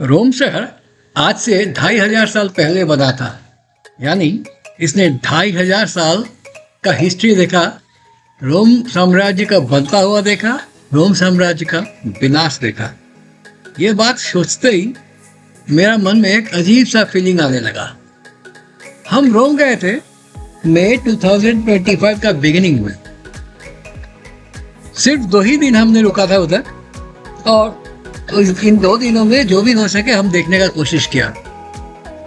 रोम शहर आज से 2500 साल पहले बना था। यानी इसने 2500 साल का हिस्ट्री देखा। रोम साम्राज्य का बनता हुआ देखा, रोम साम्राज्य का विनाश देखा। ये बात सोचते ही मेरा मन में एक अजीब सा फीलिंग आने लगा। हम रोम गए थे मई 2025 का बिगिनिंग में। सिर्फ 2 ही दिन हमने रुका था उधर, और इन 2 दिनों में जो भी हो सके हम देखने का कोशिश किया।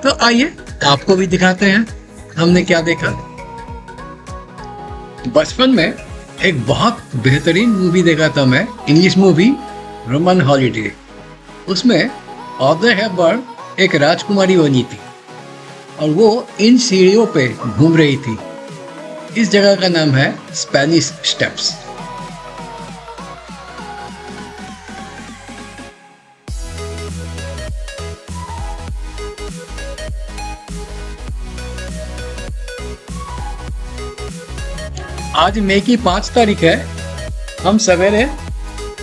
तो आइए आपको भी दिखाते हैं हमने क्या देखा। बचपन में एक बहुत बेहतरीन मूवी देखा था मैं, इंग्लिश मूवी रोमन हॉलीडे। उसमें ऑड्रे हेपबर्न एक राजकुमारी बनी थी और वो इन सीढ़ियों पे घूम रही थी। इस जगह का नाम है स्पेनिश स्टेप्स। आज मई की 5 तारीख है। हम सवेरे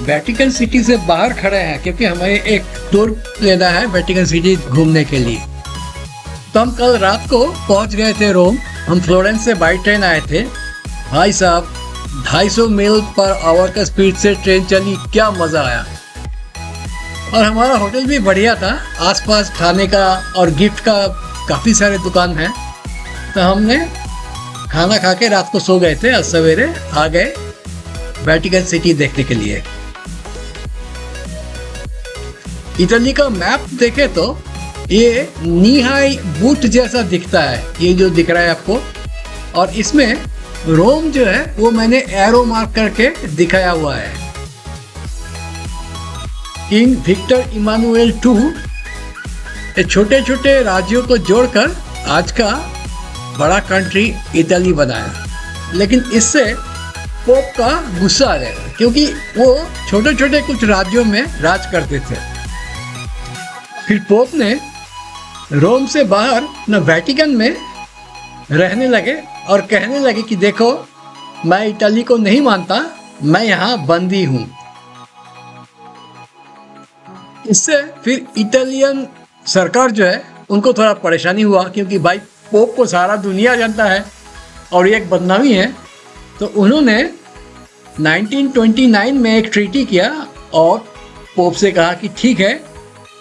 वेटिकन सिटी से बाहर खड़े हैं क्योंकि हमें एक टूर लेना है वेटिकन सिटी घूमने के लिए। तो हम कल रात को पहुंच गए थे रोम। हम फ्लोरेंस से बाई ट्रेन आए थे। भाई साहब 250 मील पर आवर का स्पीड से ट्रेन चली, क्या मज़ा आया। और हमारा होटल भी बढ़िया था, आसपास खाने का और गिफ्ट का काफ़ी सारे दुकान हैं। तो हमने खाना खा के रात को सो गए थे और सवेरे आ गए वेटिकन सिटी देखने के लिए। इटली का मैप देखे तो ये नी हाई बूट जैसा दिखता है, ये जो दिख रहा है आपको। और इसमें रोम जो है वो मैंने एरो मार्क करके दिखाया हुआ है। किंग विक्टर इमानुएल II छोटे छोटे राज्यों को जोड़कर आज का बड़ा कंट्री इटली बनाया। लेकिन इससे पोप का गुस्सा आ जाएगा क्योंकि वो छोटे छोटे कुछ राज्यों में राज करते थे। फिर पोप ने रोम से बाहर न वेटिकन में रहने लगे और कहने लगे कि देखो, मैं इटली को नहीं मानता, मैं यहाँ बंदी हूँ। इससे फिर इटालियन सरकार जो है उनको थोड़ा परेशानी हुआ क्योंकि भाई पोप को सारा दुनिया जानता है और ये एक बदनामी है। तो उन्होंने 1929 में एक ट्रीटी किया और पोप से कहा कि ठीक है,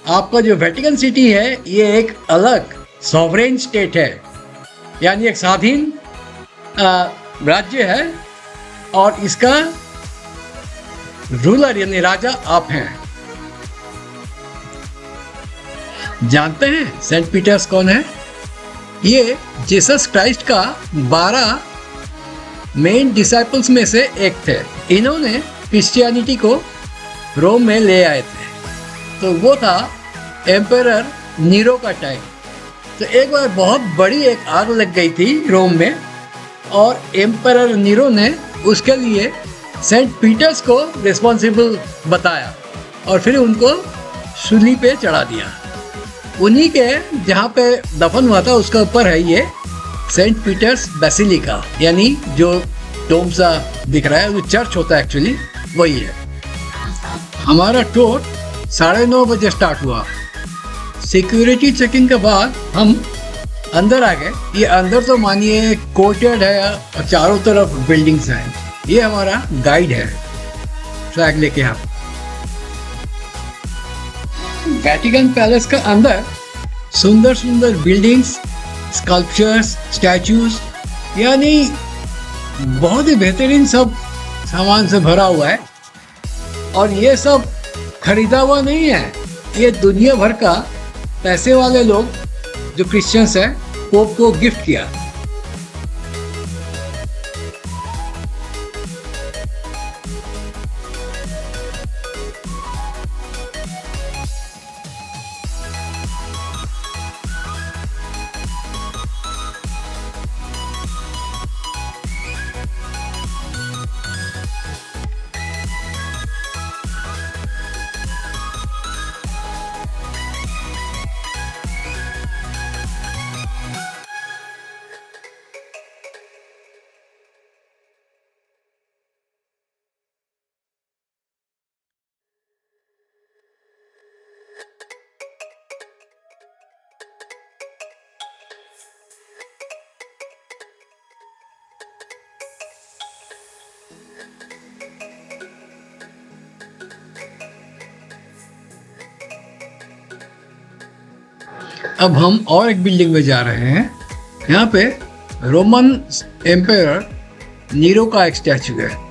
आपका जो वेटिकन सिटी है ये एक अलग सॉवरेन स्टेट है, यानी एक स्वाधीन राज्य है और इसका रूलर यानी राजा आप हैं। जानते हैं सेंट पीटर्स कौन है? ये जीसस क्राइस्ट का 12 मेन डिसाइपल्स में से एक थे। इन्होंने क्रिश्चियनिटी को रोम में ले आए थे। तो वो था एम्परर नीरो का टाइम। तो एक बार बहुत बड़ी एक आग लग गई थी रोम में और एम्परर नीरो ने उसके लिए सेंट पीटर्स को रिस्पॉन्सिबल बताया और फिर उनको सूली पे चढ़ा दिया। उन्हीं के जहाँ पे दफन हुआ था उसके ऊपर है ये सेंट पीटर्स बेसिलिका, यानी जो डोम सा दिख रहा है, वो चर्च होता है एक्चुअली, वही है। हमारा टूर 9:30 बजे स्टार्ट हुआ। सिक्योरिटी चेकिंग के बाद हम अंदर आ गए। ये अंदर तो मानिए कोर्टयार्ड है और चारों तरफ बिल्डिंग्स हैं। ये हमारा गाइड है, फ्लैग लेके आप। वेटिकन पैलेस का अंदर सुंदर सुंदर बिल्डिंग्स, स्कल्पचर्स, स्टैचूज, यानी बहुत ही बेहतरीन सब सामान से भरा हुआ है। और ये सब खरीदा हुआ नहीं है, ये दुनिया भर का पैसे वाले लोग जो क्रिश्चियंस हैं पोप को गिफ्ट किया। अब हम और एक बिल्डिंग में जा रहे हैं। यहाँ पे रोमन एम्पायर नीरो का एक स्टैचू है।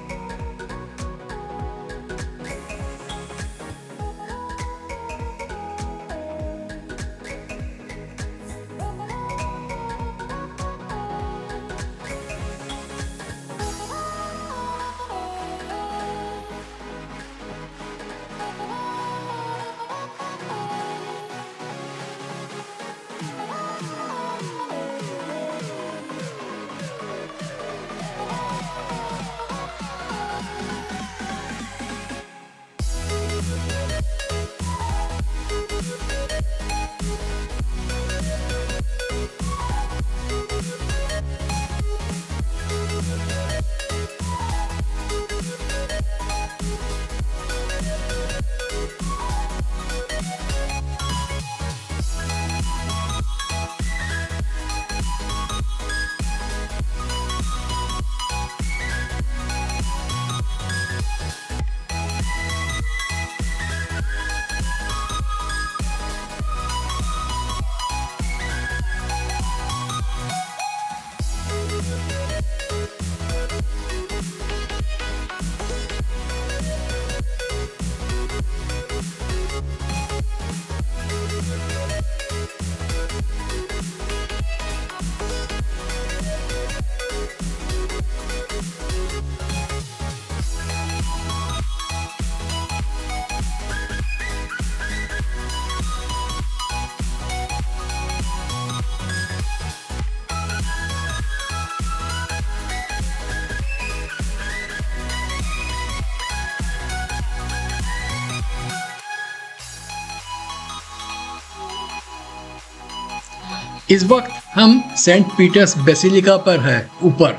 इस वक्त हम सेंट पीटर्स बेसिलिका पर है ऊपर,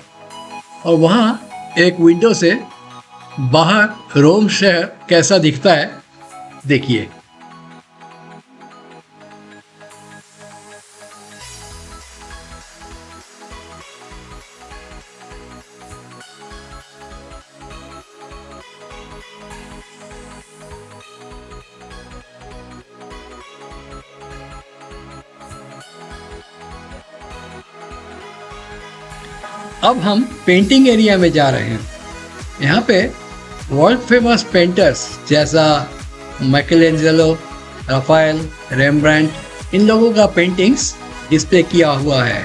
और वहाँ एक विंडो से बाहर रोम शहर कैसा दिखता है देखिए। अब हम पेंटिंग एरिया में जा रहे हैं। यहाँ पे वर्ल्ड फेमस पेंटर्स जैसा माइकलएंजेलो, राफेल, रेम्ब्रांट, इन लोगों का पेंटिंग्स डिस्प्ले किया हुआ है।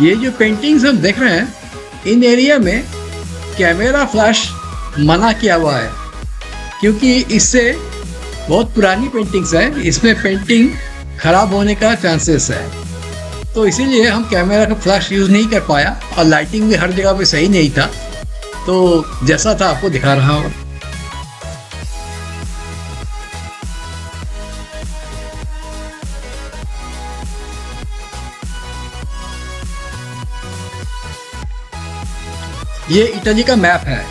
ये जो पेंटिंग्स हम देख रहे हैं, इन एरिया में कैमरा फ्लैश मना किया हुआ है, क्योंकि इससे बहुत पुरानी पेंटिंग्स है, इसमें पेंटिंग खराब होने का चांसेस है। तो इसीलिए हम कैमरा का फ्लैश यूज़ नहीं कर पाया, और लाइटिंग भी हर जगह पे सही नहीं था, तो जैसा था आपको दिखा रहा हूँ। ये इटली का मैप है,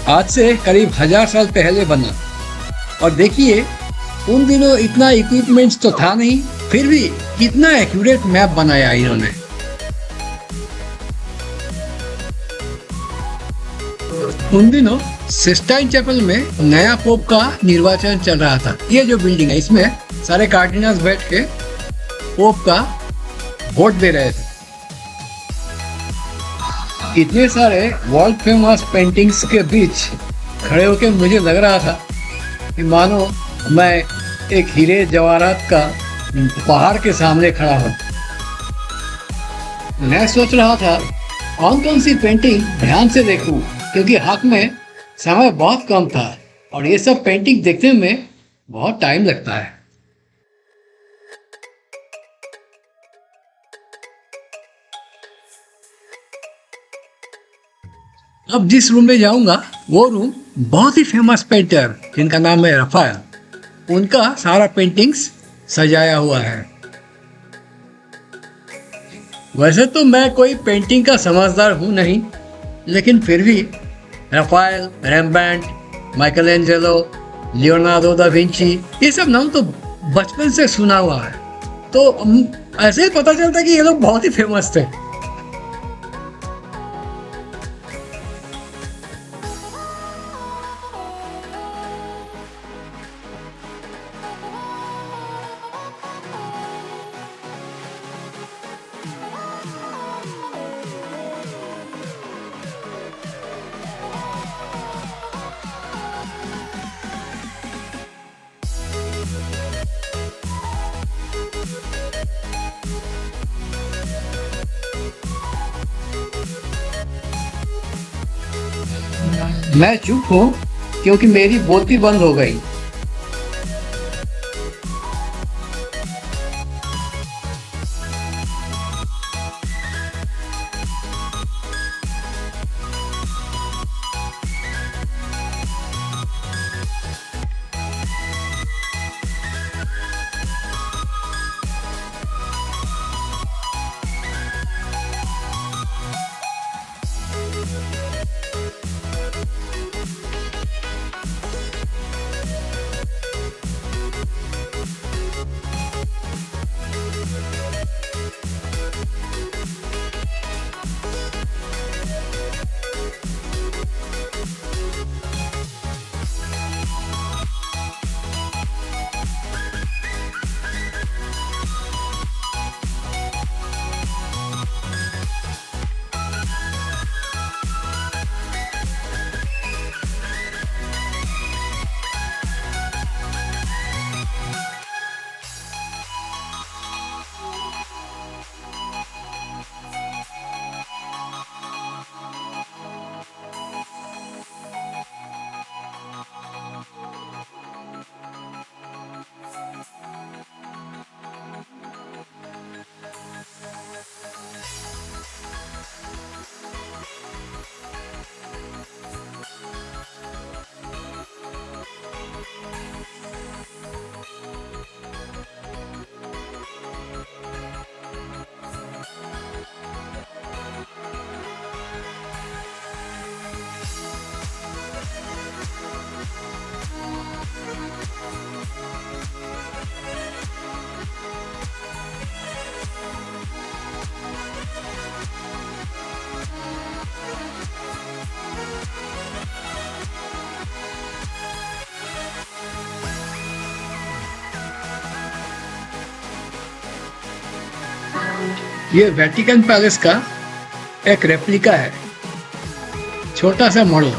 आज से करीब 1000 साल पहले बना। और देखिए उन दिनों इतना इक्विपमेंट्स तो था नहीं, फिर भी कितना एक्यूरेट मैप बनाया इन्होंने। उन दिनों सिस्टाइन चैपल में नया पोप का निर्वाचन चल रहा था। ये जो बिल्डिंग है, इसमें सारे कार्डिनल्स बैठ के पोप का वोट दे रहे थे। इतने सारे वर्ल्ड फेमस पेंटिंग्स के बीच खड़े होकर मुझे लग रहा था कि मानो मैं एक हीरे जवाहरात का पहाड़ के सामने खड़ा हूँ। मैं सोच रहा था कौन कौन सी पेंटिंग ध्यान से देखूं, क्योंकि हाथ में समय बहुत कम था और ये सब पेंटिंग देखने में बहुत टाइम लगता है। अब जिस रूम में जाऊंगा वो रूम बहुत ही फेमस पेंटर जिनका नाम है राफेल, उनका सारा पेंटिंग्स सजाया हुआ है। वैसे तो मैं कोई पेंटिंग का समझदार हूँ नहीं, लेकिन फिर भी Raphael, Rembrandt, Michelangelo, Leonardo da Vinci, ये सब नाम तो बचपन से सुना हुआ है। तो ऐसे ही पता चलता है कि ये लोग बहुत ही फेमस थे। मैं चुप हूँ क्योंकि मेरी बोलती बंद हो गई। ये वेटिकन पैलेस का एक रेप्लिका है, छोटा सा मॉडल।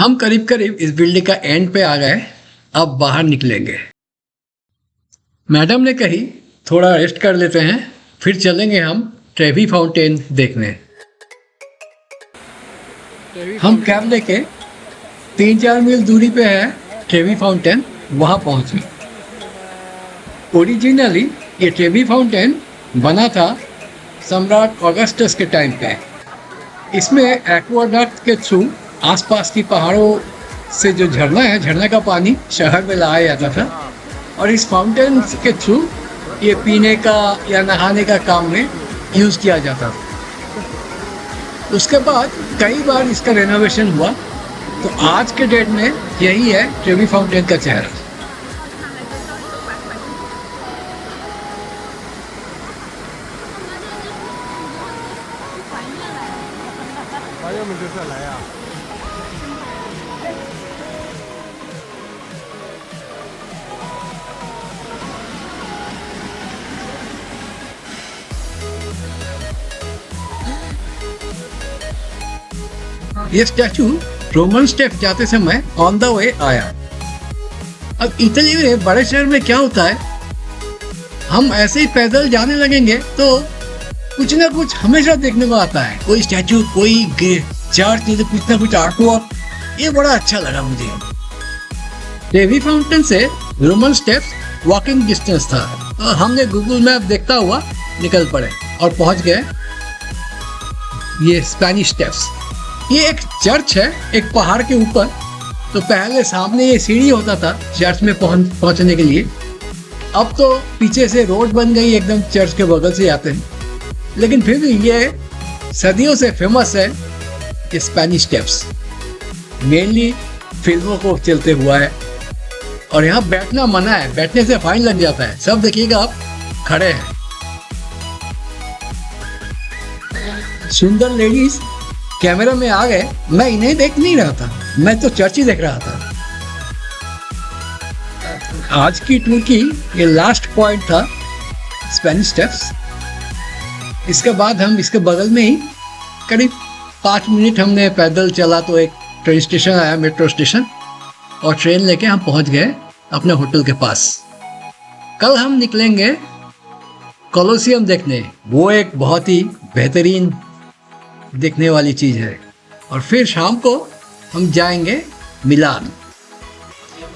हम करीब करीब इस बिल्डिंग का एंड पे आ गए। अब बाहर निकलेंगे। मैडम ने कही थोड़ा रेस्ट कर लेते हैं, फिर चलेंगे हम ट्रेवी फाउंटेन देखने। हम कैब लेके 3-4 मील दूरी पे है ट्रेवी फाउंटेन, वहाँ पहुँचे। ओरिजिनली ये ट्रेवी फाउंटेन बना था सम्राट ऑगस्टस के टाइम पे। इसमें एक्वाडक्ट के थ्रू आसपास की पहाड़ों से जो झरना है, झरने का पानी शहर में लाया जाता था और इस फाउंटेन के थ्रू ये पीने का या नहाने का काम में यूज़ किया जाता था। उसके बाद कई बार इसका रेनोवेशन हुआ, तो आज के डेट में यही है ट्रेवी फाउंटेन का चेहरा। ये स्टैचू रोमन स्टेप जाते समय ऑन द वे आया। अब इटली में बड़े शहर में क्या होता है, हम ऐसे ही पैदल जाने लगेंगे तो कुछ ना कुछ हमेशा देखने को आता है, कोई स्टैचू, कोई चर्च, कुछ ना कुछ आर्ट वर्क। ये बड़ा अच्छा लगा मुझे। ट्रेवी फाउंटेन से रोमन स्टेप्स वॉकिंग डिस्टेंस था। तो हमने गूगल मैप देखता हुआ निकल पड़े और पहुंच गए ये स्पेनिश स्टेप्स। ये एक चर्च है एक पहाड़ के ऊपर। तो पहले सामने ये सीढ़ी होता था चर्च में पहुंचने के लिए। अब तो पीछे से रोड बन गई, एकदम चर्च के बगल से आते हैं। लेकिन फिर भी ये सदियों से फेमस है ये स्पेनिश स्टेप्स। मेनली फिल्मों को चलते हुआ है और यहाँ बैठना मना है, बैठने से फाइन लग जाता है। सब देखिएगा आप खड़े हैं। सुंदर लेडीज कैमरा में आ गए। मैं इन्हें देख नहीं रहा था, मैं तो चर्च ही देख रहा था। आज की टूर की ये लास्ट पॉइंट था स्पेनिश स्टेप्स। इसके बाद हम इसके बगल में ही करीब 5 मिनट हमने पैदल चला तो एक ट्रेन स्टेशन आया, मेट्रो स्टेशन, और ट्रेन लेके हम पहुंच गए अपने होटल के पास। कल हम निकलेंगे कोलोसियम देखने। वो एक बहुत ही बेहतरीन देखने वाली चीज़ है। और फिर शाम को हम जाएंगे मिलान।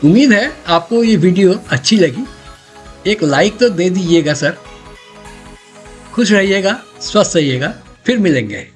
उम्मीद है आपको ये वीडियो अच्छी लगी। एक लाइक तो दे दीजिएगा सर। खुश रहिएगा, स्वस्थ रहिएगा, फिर मिलेंगे।